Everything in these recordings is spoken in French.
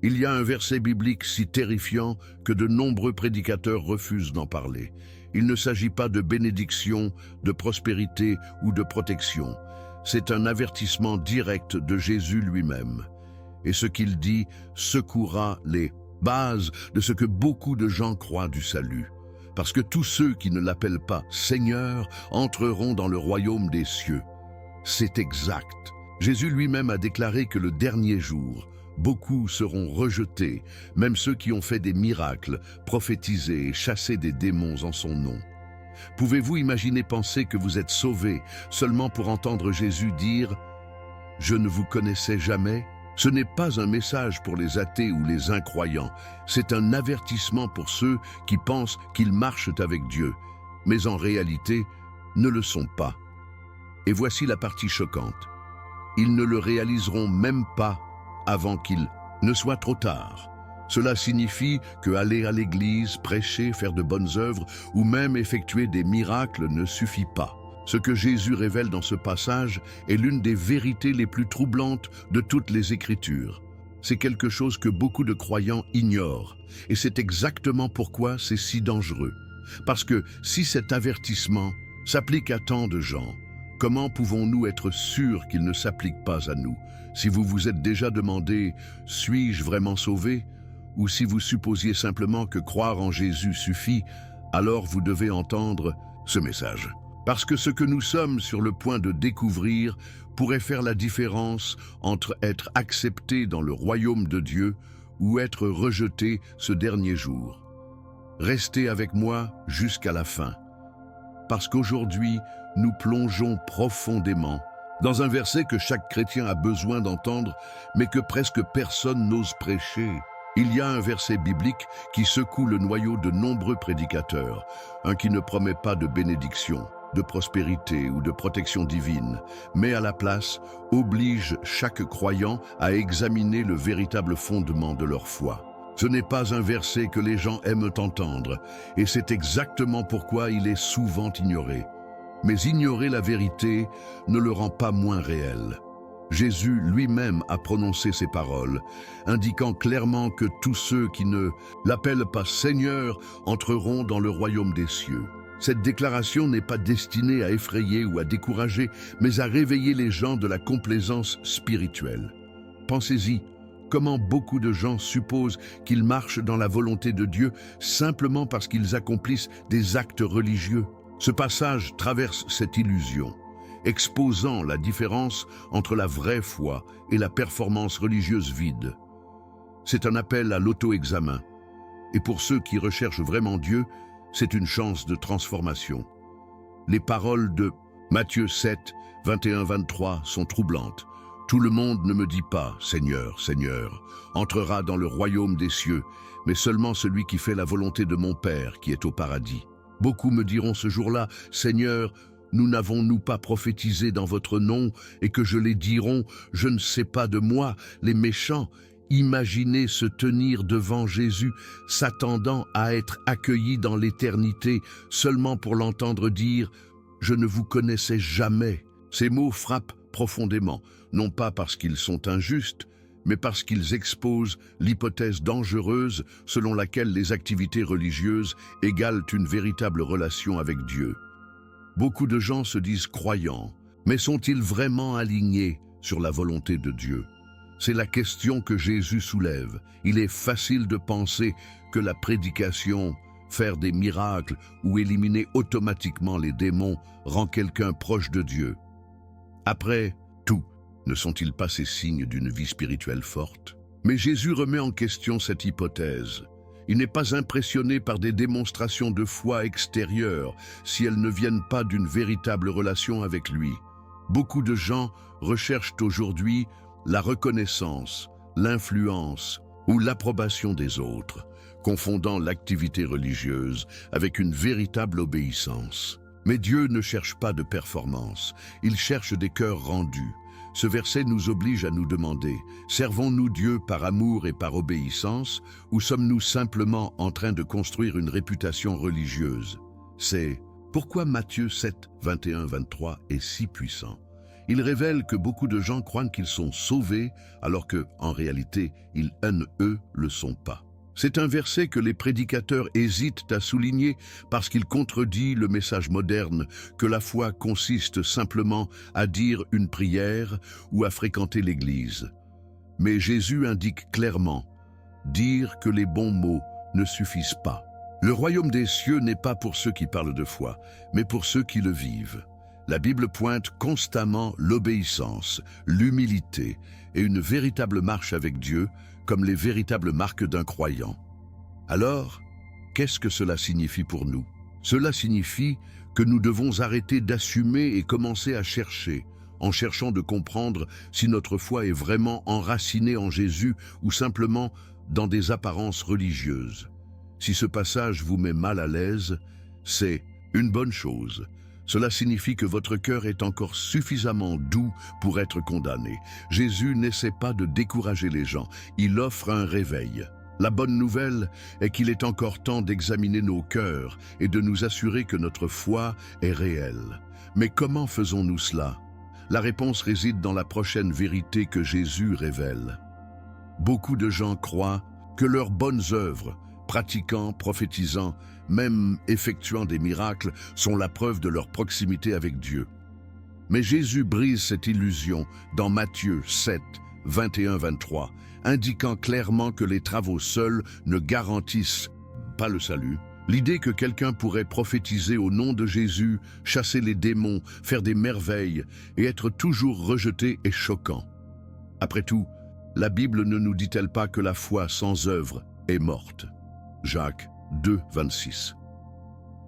Il y a un verset biblique si terrifiant que de nombreux prédicateurs refusent d'en parler. Il ne s'agit pas de bénédiction, de prospérité ou de protection. C'est un avertissement direct de Jésus lui-même. Et ce qu'il dit secouera les bases de ce que beaucoup de gens croient du salut. Parce que tous ceux qui ne l'appellent pas Seigneur entreront dans le royaume des cieux. C'est exact. Jésus lui-même a déclaré que le dernier jour, beaucoup seront rejetés, même ceux qui ont fait des miracles, prophétisé et chassé des démons en son nom. Pouvez-vous imaginer penser que vous êtes sauvés seulement pour entendre Jésus dire « Je ne vous connaissais jamais » ? Ce n'est pas un message pour les athées ou les incroyants, c'est un avertissement pour ceux qui pensent qu'ils marchent avec Dieu, mais en réalité ne le sont pas. Et voici la partie choquante. Ils ne le réaliseront même pas avant qu'il ne soit trop tard. Cela signifie que aller à l'église, prêcher, faire de bonnes œuvres ou même effectuer des miracles ne suffit pas. Ce que Jésus révèle dans ce passage est l'une des vérités les plus troublantes de toutes les Écritures. C'est quelque chose que beaucoup de croyants ignorent, et c'est exactement pourquoi c'est si dangereux. Parce que si cet avertissement s'applique à tant de gens, comment pouvons-nous être sûrs qu'il ne s'applique pas à nous? Si vous vous êtes déjà demandé « Suis-je vraiment sauvé ?» ou si vous supposiez simplement que croire en Jésus suffit, alors vous devez entendre ce message. Parce que ce que nous sommes sur le point de découvrir pourrait faire la différence entre être accepté dans le royaume de Dieu ou être rejeté ce dernier jour. Restez avec moi jusqu'à la fin. Parce qu'aujourd'hui, nous plongeons profondément dans un verset que chaque chrétien a besoin d'entendre, mais que presque personne n'ose prêcher. Il y a un verset biblique qui secoue le noyau de nombreux prédicateurs, un qui ne promet pas de bénédiction, de prospérité ou de protection divine, mais à la place oblige chaque croyant à examiner le véritable fondement de leur foi. Ce n'est pas un verset que les gens aiment entendre, et c'est exactement pourquoi il est souvent ignoré. Mais ignorer la vérité ne le rend pas moins réel. Jésus lui-même a prononcé ces paroles, indiquant clairement que tous ceux qui ne l'appellent pas Seigneur entreront dans le royaume des cieux. Cette déclaration n'est pas destinée à effrayer ou à décourager, mais à réveiller les gens de la complaisance spirituelle. Pensez-y, comment beaucoup de gens supposent qu'ils marchent dans la volonté de Dieu simplement parce qu'ils accomplissent des actes religieux. Ce passage traverse cette illusion, exposant la différence entre la vraie foi et la performance religieuse vide. C'est un appel à l'auto-examen. Et pour ceux qui recherchent vraiment Dieu, c'est une chance de transformation. Les paroles de Matthieu 7, 21-23 sont troublantes. Tout le monde ne me dit pas « Seigneur, Seigneur » entrera dans le royaume des cieux, mais seulement celui qui fait la volonté de mon Père qui est au paradis. Beaucoup me diront ce jour-là « Seigneur, nous n'avons-nous pas prophétisé dans votre nom ?» et que je les diront « Je ne sais pas de moi, les méchants ». Imaginez se tenir devant Jésus, s'attendant à être accueilli dans l'éternité, seulement pour l'entendre dire « Je ne vous connaissais jamais ». Ces mots frappent profondément, non pas parce qu'ils sont injustes, mais parce qu'ils exposent l'hypothèse dangereuse selon laquelle les activités religieuses égalent une véritable relation avec Dieu. Beaucoup de gens se disent croyants, mais sont-ils vraiment alignés sur la volonté de Dieu? C'est la question que Jésus soulève. Il est facile de penser que la prédication, faire des miracles ou éliminer automatiquement les démons rend quelqu'un proche de Dieu. Après tout, ne sont-ils pas ces signes d'une vie spirituelle forte? Mais Jésus remet en question cette hypothèse. Il n'est pas impressionné par des démonstrations de foi extérieures si elles ne viennent pas d'une véritable relation avec lui. Beaucoup de gens recherchent aujourd'hui la reconnaissance, l'influence ou l'approbation des autres, confondant l'activité religieuse avec une véritable obéissance. Mais Dieu ne cherche pas de performance, il cherche des cœurs rendus. Ce verset nous oblige à nous demander, servons-nous Dieu par amour et par obéissance, ou sommes-nous simplement en train de construire une réputation religieuse? C'est pourquoi Matthieu 7, 21-23 est si puissant. Il révèle que beaucoup de gens croient qu'ils sont sauvés, alors que, en réalité, ils, eux, le sont pas. C'est un verset que les prédicateurs hésitent à souligner parce qu'il contredit le message moderne que la foi consiste simplement à dire une prière ou à fréquenter l'église. Mais Jésus indique clairement, dire que les bons mots ne suffisent pas. Le royaume des cieux n'est pas pour ceux qui parlent de foi, mais pour ceux qui le vivent. La Bible pointe constamment l'obéissance, l'humilité et une véritable marche avec Dieu comme les véritables marques d'un croyant. Alors, qu'est-ce que cela signifie pour nous? Cela signifie que nous devons arrêter d'assumer et commencer à chercher, en cherchant de comprendre si notre foi est vraiment enracinée en Jésus ou simplement dans des apparences religieuses. Si ce passage vous met mal à l'aise, c'est une bonne chose. Cela signifie que votre cœur est encore suffisamment doux pour être condamné. Jésus n'essaie pas de décourager les gens, il offre un réveil. La bonne nouvelle est qu'il est encore temps d'examiner nos cœurs et de nous assurer que notre foi est réelle. Mais comment faisons-nous cela? La réponse réside dans la prochaine vérité que Jésus révèle. Beaucoup de gens croient que leurs bonnes œuvres, pratiquant, prophétisant, même effectuant des miracles, sont la preuve de leur proximité avec Dieu. Mais Jésus brise cette illusion dans Matthieu 7, 21-23, indiquant clairement que les travaux seuls ne garantissent pas le salut. L'idée que quelqu'un pourrait prophétiser au nom de Jésus, chasser les démons, faire des merveilles et être toujours rejeté est choquant. Après tout, la Bible ne nous dit-elle pas que la foi sans œuvre est morte? Jacques 2, 26.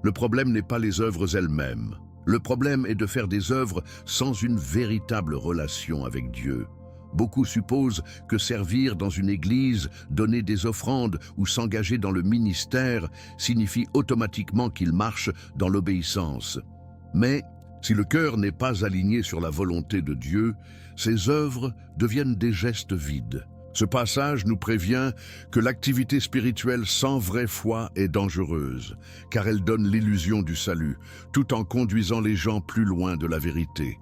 Le problème n'est pas les œuvres elles-mêmes. Le problème est de faire des œuvres sans une véritable relation avec Dieu. Beaucoup supposent que servir dans une église, donner des offrandes ou s'engager dans le ministère signifie automatiquement qu'ils marchent dans l'obéissance. Mais si le cœur n'est pas aligné sur la volonté de Dieu, ces œuvres deviennent des gestes vides. Ce passage nous prévient que l'activité spirituelle sans vraie foi est dangereuse, car elle donne l'illusion du salut, tout en conduisant les gens plus loin de la vérité.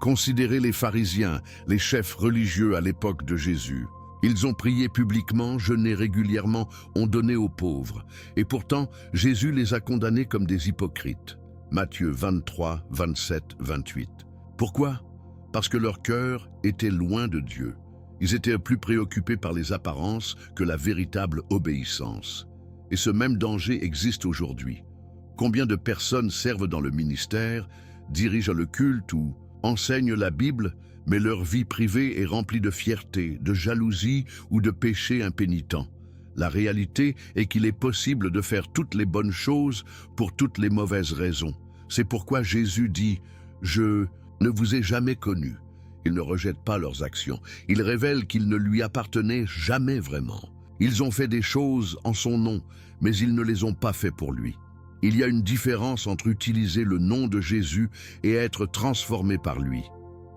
Considérez les pharisiens, les chefs religieux à l'époque de Jésus. Ils ont prié publiquement, jeûné régulièrement, ont donné aux pauvres. Et pourtant, Jésus les a condamnés comme des hypocrites. Matthieu 23, 27, 28. Pourquoi? Parce que leur cœur était loin de Dieu. Ils étaient plus préoccupés par les apparences que la véritable obéissance. Et ce même danger existe aujourd'hui. Combien de personnes servent dans le ministère, dirigent le culte ou enseignent la Bible, mais leur vie privée est remplie de fierté, de jalousie ou de péchés impénitents. La réalité est qu'il est possible de faire toutes les bonnes choses pour toutes les mauvaises raisons. C'est pourquoi Jésus dit « Je ne vous ai jamais connu ». Il ne rejette pas leurs actions. Il révèle qu'ils ne lui appartenaient jamais vraiment. Ils ont fait des choses en son nom, mais ils ne les ont pas fait pour lui. Il y a une différence entre utiliser le nom de Jésus et être transformé par lui.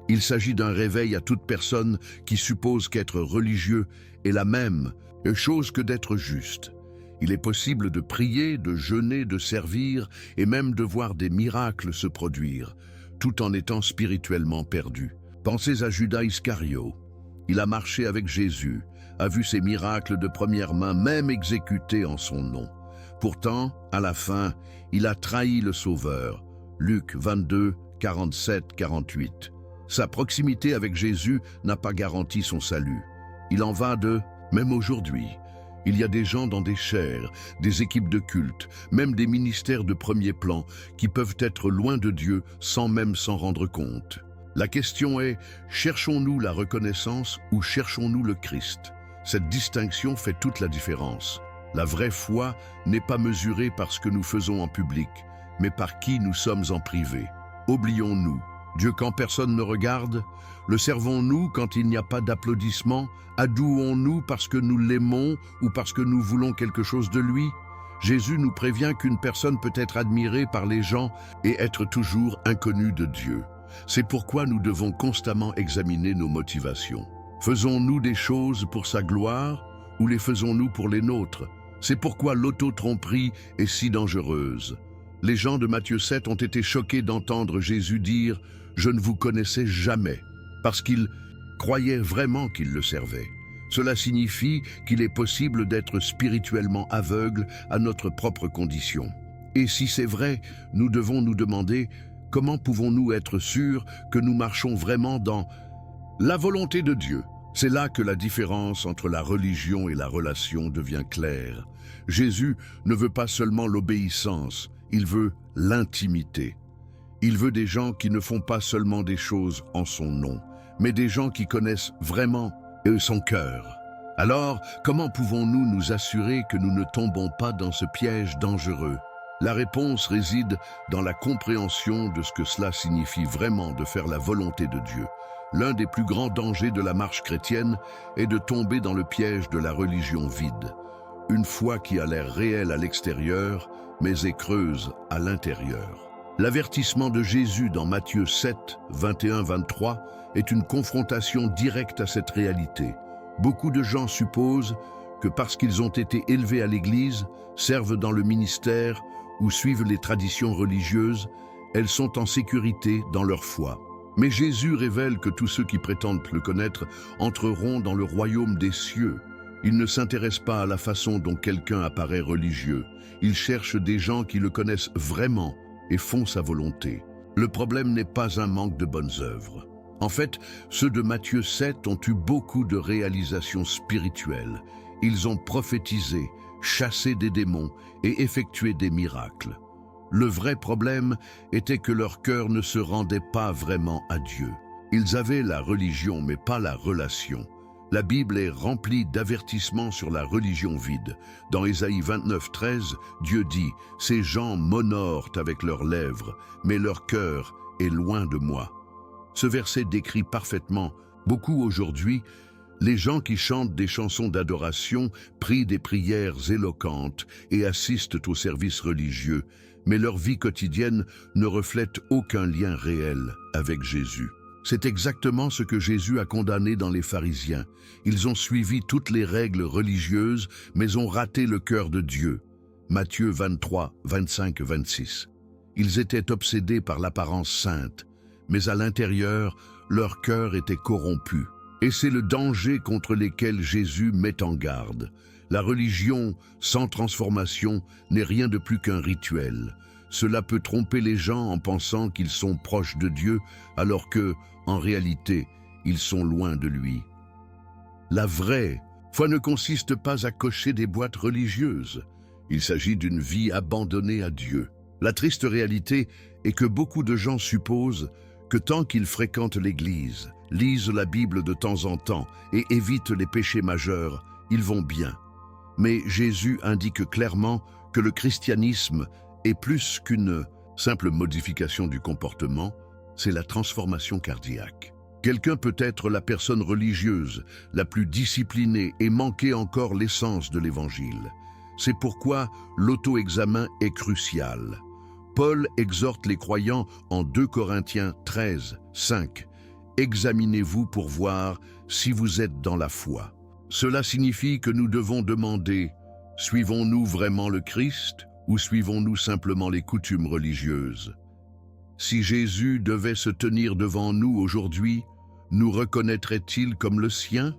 Il s'agit d'un réveil à toute personne qui suppose qu'être religieux est la même chose que d'être juste. Il est possible de prier, de jeûner, de servir et même de voir des miracles se produire, tout en étant spirituellement perdu. Pensez à Judas Iscario. Il a marché avec Jésus, a vu ses miracles de première main, même exécutés en son nom. Pourtant, à la fin, il a trahi le Sauveur. Luc 22, 47, 48. Sa proximité avec Jésus n'a pas garanti son salut. Il en va de, même aujourd'hui, il y a des gens dans des chaires, des équipes de culte, même des ministères de premier plan qui peuvent être loin de Dieu sans même s'en rendre compte. La question est, cherchons-nous la reconnaissance ou cherchons-nous le Christ? Cette distinction fait toute la différence. La vraie foi n'est pas mesurée par ce que nous faisons en public, mais par qui nous sommes en privé. Oublions-nous, Dieu quand personne ne regarde? Le servons-nous quand il n'y a pas d'applaudissements? Adouons-nous parce que nous l'aimons ou parce que nous voulons quelque chose de lui? Jésus nous prévient qu'une personne peut être admirée par les gens et être toujours inconnue de Dieu. C'est pourquoi nous devons constamment examiner nos motivations. Faisons-nous des choses pour sa gloire ou les faisons-nous pour les nôtres? C'est pourquoi l'auto-tromperie est si dangereuse. Les gens de Matthieu 7 ont été choqués d'entendre Jésus dire « Je ne vous connaissais jamais », parce qu'ils croyaient vraiment qu'il le servait. Cela signifie qu'il est possible d'être spirituellement aveugle à notre propre condition. Et si c'est vrai, nous devons nous demander comment pouvons-nous être sûrs que nous marchons vraiment dans la volonté de Dieu. C'est là que la différence entre la religion et la relation devient claire. Jésus ne veut pas seulement l'obéissance, il veut l'intimité. Il veut des gens qui ne font pas seulement des choses en son nom, mais des gens qui connaissent vraiment son cœur. Alors, comment pouvons-nous nous assurer que nous ne tombons pas dans ce piège dangereux? La réponse réside dans la compréhension de ce que cela signifie vraiment de faire la volonté de Dieu. L'un des plus grands dangers de la marche chrétienne est de tomber dans le piège de la religion vide. Une foi qui a l'air réelle à l'extérieur, mais est creuse à l'intérieur. L'avertissement de Jésus dans Matthieu 7, 21-23 est une confrontation directe à cette réalité. Beaucoup de gens supposent que parce qu'ils ont été élevés à l'Église, servent dans le ministère ou suivent les traditions religieuses, elles sont en sécurité dans leur foi. Mais Jésus révèle que tous ceux qui prétendent le connaître entreront dans le royaume des cieux. Il ne s'intéresse pas à la façon dont quelqu'un apparaît religieux. Il cherche des gens qui le connaissent vraiment et font sa volonté. Le problème n'est pas un manque de bonnes œuvres. En fait, ceux de Matthieu 7 ont eu beaucoup de réalisations spirituelles. Ils ont prophétisé, chassé des démons et effectué des miracles. Le vrai problème était que leur cœur ne se rendait pas vraiment à Dieu. Ils avaient la religion, mais pas la relation. La Bible est remplie d'avertissements sur la religion vide. Dans Ésaïe 29, 13, Dieu dit « Ces gens m'honorent avec leurs lèvres, mais leur cœur est loin de moi. » Ce verset décrit parfaitement, beaucoup aujourd'hui, les gens qui chantent des chansons d'adoration, prient des prières éloquentes et assistent aux services religieux, mais leur vie quotidienne ne reflète aucun lien réel avec Jésus. C'est exactement ce que Jésus a condamné dans les pharisiens. Ils ont suivi toutes les règles religieuses, mais ont raté le cœur de Dieu. Matthieu 23, 25, 26. Ils étaient obsédés par l'apparence sainte, mais à l'intérieur, leur cœur était corrompu. Et c'est le danger contre lequel Jésus met en garde. La religion sans transformation n'est rien de plus qu'un rituel. Cela peut tromper les gens en pensant qu'ils sont proches de Dieu, alors que, en réalité, ils sont loin de lui. La vraie foi ne consiste pas à cocher des boîtes religieuses. Il s'agit d'une vie abandonnée à Dieu. La triste réalité est que beaucoup de gens supposent que tant qu'ils fréquentent l'Église, lisent la Bible de temps en temps et évitent les péchés majeurs, ils vont bien. Mais Jésus indique clairement que le christianisme est plus qu'une simple modification du comportement, c'est la transformation cardiaque. Quelqu'un peut être la personne religieuse, la plus disciplinée et manquer encore l'essence de l'Évangile. C'est pourquoi l'auto-examen est crucial. Paul exhorte les croyants en 2 Corinthiens 13, 5. « Examinez-vous pour voir si vous êtes dans la foi. » Cela signifie que nous devons demander « Suivons-nous vraiment le Christ ou suivons-nous simplement les coutumes religieuses ?» Si Jésus devait se tenir devant nous aujourd'hui, nous reconnaîtrait-il comme le sien?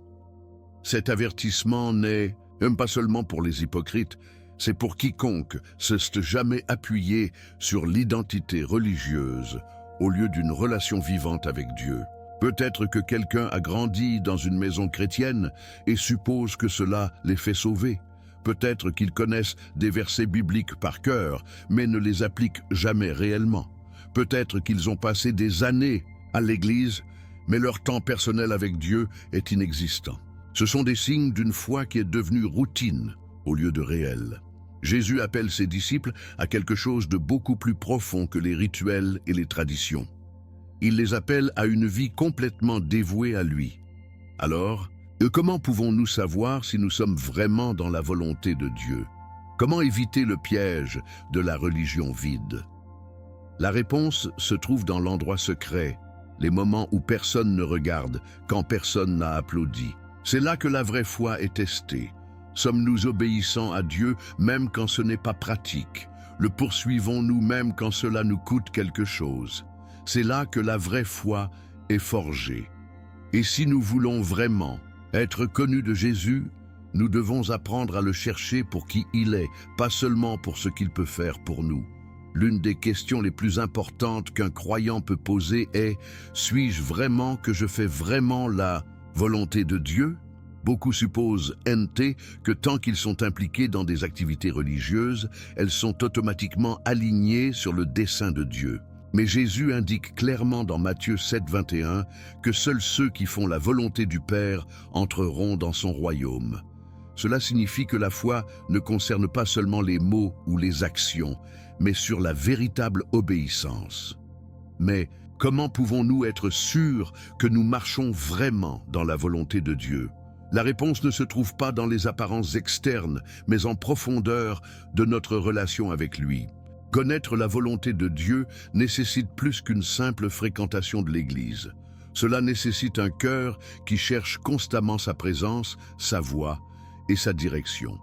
Cet avertissement n'est même pas seulement pour les hypocrites, c'est pour quiconque se s'est jamais appuyé sur l'identité religieuse au lieu d'une relation vivante avec Dieu. Peut-être que quelqu'un a grandi dans une maison chrétienne et suppose que cela les fait sauver. Peut-être qu'ils connaissent des versets bibliques par cœur, mais ne les appliquent jamais réellement. Peut-être qu'ils ont passé des années à l'Église, mais leur temps personnel avec Dieu est inexistant. Ce sont des signes d'une foi qui est devenue routine au lieu de réel. Jésus appelle ses disciples à quelque chose de beaucoup plus profond que les rituels et les traditions. Il les appelle à une vie complètement dévouée à lui. Alors, comment pouvons-nous savoir si nous sommes vraiment dans la volonté de Dieu? Comment éviter le piège de la religion vide? La réponse se trouve dans l'endroit secret, les moments où personne ne regarde, quand personne n'a applaudi. C'est là que la vraie foi est testée. Sommes-nous obéissants à Dieu même quand ce n'est pas pratique? le poursuivons-nous même quand cela nous coûte quelque chose. C'est là que la vraie foi est forgée. Et si nous voulons vraiment être connus de Jésus, nous devons apprendre à le chercher pour qui il est, pas seulement pour ce qu'il peut faire pour nous. L'une des questions les plus importantes qu'un croyant peut poser est « Suis-je vraiment que je fais vraiment la volonté de Dieu ?» Beaucoup supposent que tant qu'ils sont impliqués dans des activités religieuses, elles sont automatiquement alignées sur le dessein de Dieu. Mais Jésus indique clairement dans Matthieu 7, 21 que seuls ceux qui font la volonté du Père entreront dans son royaume. Cela signifie que la foi ne concerne pas seulement les mots ou les actions, mais sur la véritable obéissance. Mais comment pouvons-nous être sûrs que nous marchons vraiment dans la volonté de Dieu ? La réponse ne se trouve pas dans les apparences externes, mais en profondeur de notre relation avec lui. Connaître la volonté de Dieu nécessite plus qu'une simple fréquentation de l'Église. Cela nécessite un cœur qui cherche constamment sa présence, sa voix et sa direction.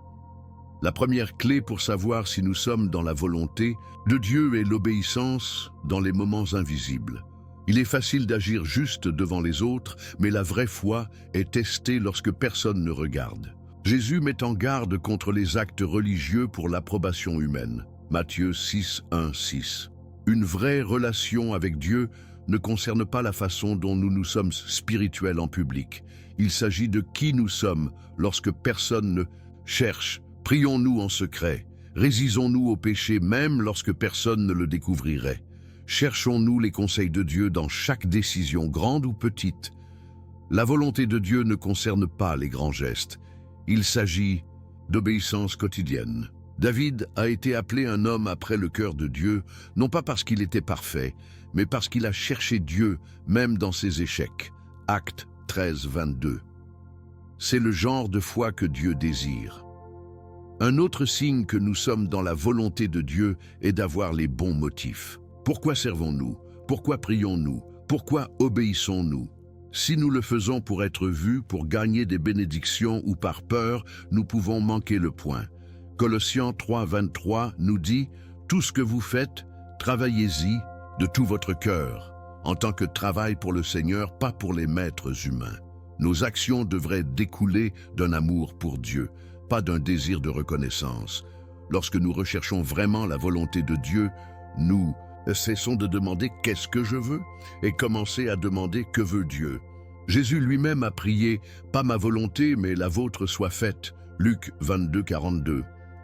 La première clé pour savoir si nous sommes dans la volonté de Dieu est l'obéissance dans les moments invisibles. Il est facile d'agir juste devant les autres, mais la vraie foi est testée lorsque personne ne regarde. Jésus met en garde contre les actes religieux pour l'approbation humaine. Matthieu 6, 1, 6. Une vraie relation avec Dieu ne concerne pas la façon dont nous nous sommes spirituels en public. Il s'agit de qui nous sommes lorsque personne ne cherche. Prions-nous en secret? Résisons-nous au péché même lorsque personne ne le découvrirait? Cherchons-nous les conseils de Dieu dans chaque décision, grande ou petite? La volonté de Dieu ne concerne pas les grands gestes. Il s'agit d'obéissance quotidienne. David a été appelé un homme après le cœur de Dieu, non pas parce qu'il était parfait, mais parce qu'il a cherché Dieu, même dans ses échecs. Actes 13, 22. C'est le genre de foi que Dieu désire. Un autre signe que nous sommes dans la volonté de Dieu est d'avoir les bons motifs. Pourquoi servons-nous? Pourquoi prions-nous? Pourquoi obéissons-nous? Si nous le faisons pour être vus, pour gagner des bénédictions ou par peur, nous pouvons manquer le point. Colossiens 3, 23 nous dit « Tout ce que vous faites, travaillez-y de tout votre cœur, en tant que travail pour le Seigneur, pas pour les maîtres humains. » Nos actions devraient découler d'un amour pour Dieu, pas d'un désir de reconnaissance. Lorsque nous recherchons vraiment la volonté de Dieu, nous cessons de demander « qu'est-ce que je veux ?» et commencer à demander « que veut Dieu ?» Jésus lui-même a prié « pas ma volonté, mais la vôtre soit faite » Luc 22, 42.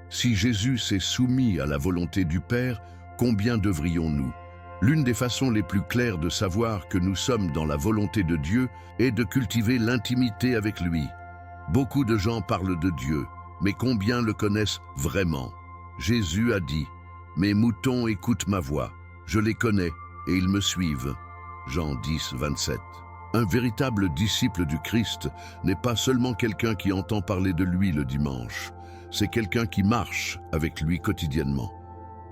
Si Jésus s'est soumis à la volonté du Père, combien devrions-nous? L'une des façons les plus claires de savoir que nous sommes dans la volonté de Dieu est de cultiver l'intimité avec lui. Beaucoup de gens parlent de Dieu, mais combien le connaissent vraiment? Jésus a dit « Mes moutons écoutent ma voix, je les connais et ils me suivent. » Jean 10, 27. Un véritable disciple du Christ n'est pas seulement quelqu'un qui entend parler de lui le dimanche, c'est quelqu'un qui marche avec lui quotidiennement.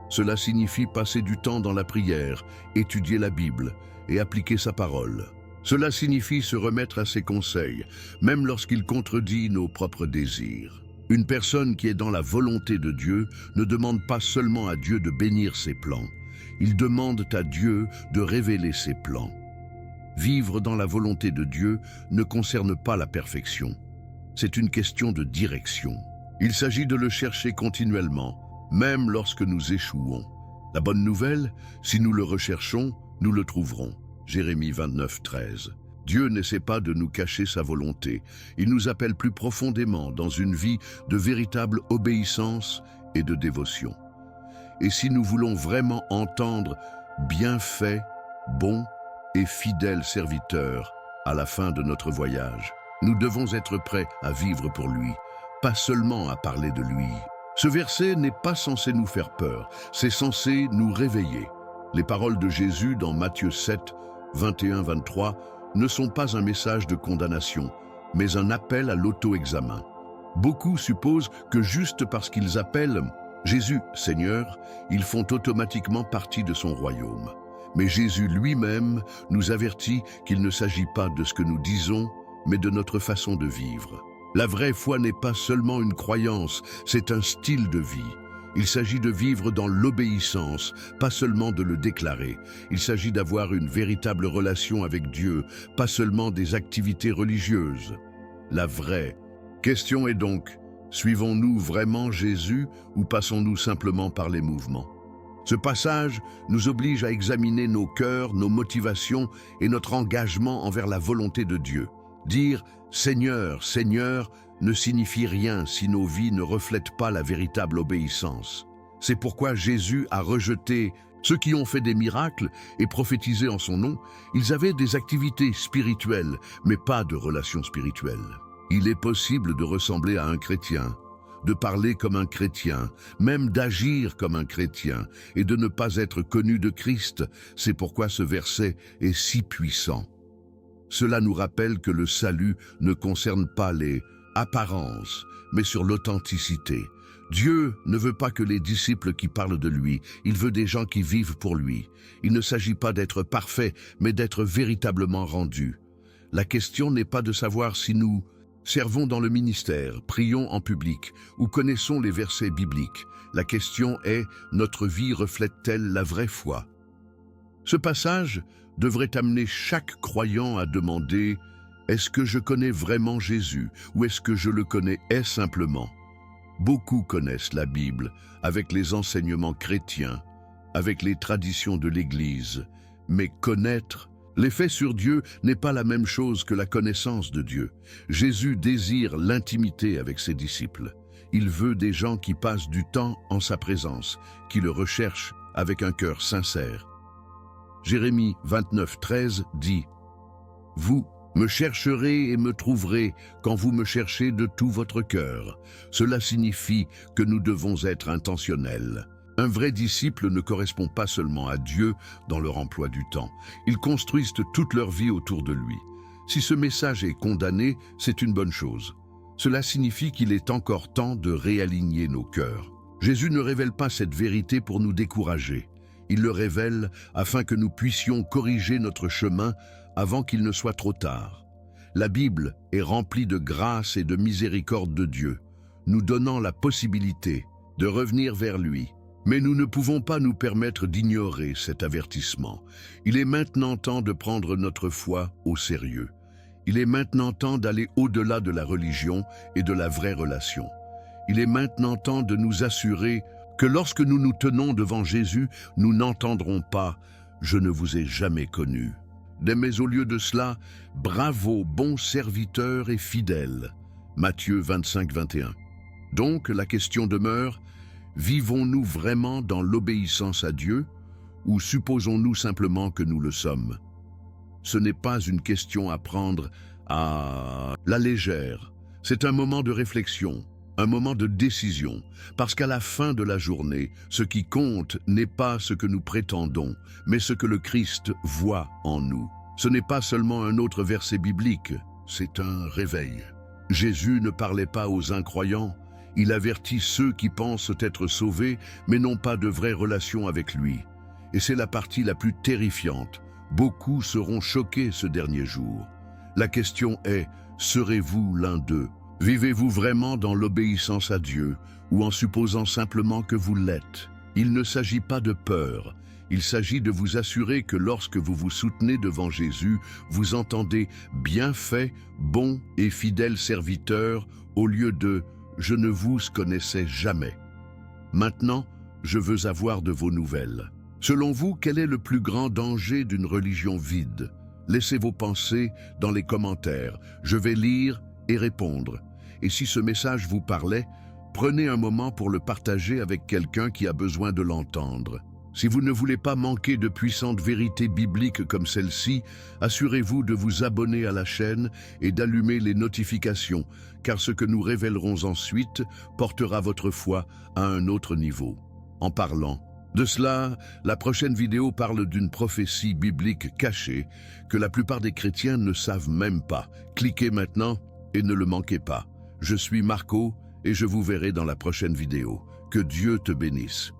Cela signifie passer du temps dans la prière, étudier la Bible et appliquer sa parole. Cela signifie se remettre à ses conseils, même lorsqu'il contredit nos propres désirs. Une personne qui est dans la volonté de Dieu ne demande pas seulement à Dieu de bénir ses plans, il demande à Dieu de révéler ses plans. Vivre dans la volonté de Dieu ne concerne pas la perfection. C'est une question de direction. Il s'agit de le chercher continuellement, même lorsque nous échouons. La bonne nouvelle, si nous le recherchons, nous le trouverons. Jérémie 29, 13. Dieu n'essaie pas de nous cacher sa volonté. Il nous appelle plus profondément dans une vie de véritable obéissance et de dévotion. Et si nous voulons vraiment entendre « bien fait, bon et fidèle serviteur » à la fin de notre voyage, nous devons être prêts à vivre pour lui, pas seulement à parler de lui. Ce verset n'est pas censé nous faire peur, c'est censé nous réveiller. Les paroles de Jésus dans Matthieu 7, 21-23 ne sont pas un message de condamnation, mais un appel à l'auto-examen. Beaucoup supposent que juste parce qu'ils appellent Jésus Seigneur, ils font automatiquement partie de son royaume. Mais Jésus lui-même nous avertit qu'il ne s'agit pas de ce que nous disons, mais de notre façon de vivre. La vraie foi n'est pas seulement une croyance, c'est un style de vie. Il s'agit de vivre dans l'obéissance, pas seulement de le déclarer. Il s'agit d'avoir une véritable relation avec Dieu, pas seulement des activités religieuses. La vraie question est donc, suivons-nous vraiment Jésus ou passons-nous simplement par les mouvements? Ce passage nous oblige à examiner nos cœurs, nos motivations et notre engagement envers la volonté de Dieu. Dire « Seigneur, Seigneur » ne signifie rien si nos vies ne reflètent pas la véritable obéissance. C'est pourquoi Jésus a rejeté ceux qui ont fait des miracles et prophétisé en son nom. Ils avaient des activités spirituelles, mais pas de relations spirituelles. Il est possible de ressembler à un chrétien, de parler comme un chrétien, même d'agir comme un chrétien, et de ne pas être connu de Christ. C'est pourquoi ce verset est si puissant. Cela nous rappelle que le salut ne concerne pas les apparences, mais sur l'authenticité. Dieu ne veut pas que les disciples qui parlent de lui, il veut des gens qui vivent pour lui. Il ne s'agit pas d'être parfait, mais d'être véritablement rendu. La question n'est pas de savoir si nous servons dans le ministère, prions en public ou connaissons les versets bibliques. La question est, notre vie reflète-t-elle la vraie foi? Ce passage devrait amener chaque croyant à demander « Est-ce que je connais vraiment Jésus ou est-ce que je le connais simplement ?» Beaucoup connaissent la Bible avec les enseignements chrétiens, avec les traditions de l'Église, mais connaître l'effet sur Dieu n'est pas la même chose que la connaissance de Dieu. Jésus désire l'intimité avec ses disciples. Il veut des gens qui passent du temps en sa présence, qui le recherchent avec un cœur sincère. Jérémie 29:13 dit « Vous me chercherez et me trouverez quand vous me cherchez de tout votre cœur. » Cela signifie que nous devons être intentionnels. Un vrai disciple ne correspond pas seulement à Dieu dans leur emploi du temps. Ils construisent toute leur vie autour de lui. Si ce message est condamné, c'est une bonne chose. Cela signifie qu'il est encore temps de réaligner nos cœurs. Jésus ne révèle pas cette vérité pour nous décourager. Il le révèle afin que nous puissions corriger notre chemin avant qu'il ne soit trop tard. La Bible est remplie de grâce et de miséricorde de Dieu, nous donnant la possibilité de revenir vers lui. Mais nous ne pouvons pas nous permettre d'ignorer cet avertissement. Il est maintenant temps de prendre notre foi au sérieux. Il est maintenant temps d'aller au-delà de la religion et de la vraie relation. Il est maintenant temps de nous assurer que lorsque nous nous tenons devant Jésus, nous n'entendrons pas « Je ne vous ai jamais connu ». Mais au lieu de cela, « Bravo, bon serviteur et fidèle ». Matthieu 25:21. Donc la question demeure, vivons-nous vraiment dans l'obéissance à Dieu ou supposons-nous simplement que nous le sommes? Ce n'est pas une question à prendre à la légère. C'est un moment de réflexion, un moment de décision, parce qu'à la fin de la journée, ce qui compte n'est pas ce que nous prétendons, mais ce que le Christ voit en nous. Ce n'est pas seulement un autre verset biblique, c'est un réveil. Jésus ne parlait pas aux incroyants, il avertit ceux qui pensent être sauvés, mais n'ont pas de vraie relation avec lui. Et c'est la partie la plus terrifiante. Beaucoup seront choqués ce dernier jour. La question est, serez-vous l'un d'eux? Vivez-vous vraiment dans l'obéissance à Dieu ou en supposant simplement que vous l'êtes? Il ne s'agit pas de peur. Il s'agit de vous assurer que lorsque vous vous soutenez devant Jésus, vous entendez « bien fait, bon et fidèle serviteur » au lieu de « je ne vous connaissais jamais ». Maintenant, je veux avoir de vos nouvelles. Selon vous, quel est le plus grand danger d'une religion vide? Laissez vos pensées dans les commentaires. Je vais lire et répondre. Et si ce message vous parlait, prenez un moment pour le partager avec quelqu'un qui a besoin de l'entendre. Si vous ne voulez pas manquer de puissantes vérités bibliques comme celle-ci, assurez-vous de vous abonner à la chaîne et d'allumer les notifications, car ce que nous révélerons ensuite portera votre foi à un autre niveau. En parlant de cela, la prochaine vidéo parle d'une prophétie biblique cachée que la plupart des chrétiens ne savent même pas. Cliquez maintenant et ne le manquez pas. Je suis Marco et je vous verrai dans la prochaine vidéo. Que Dieu te bénisse.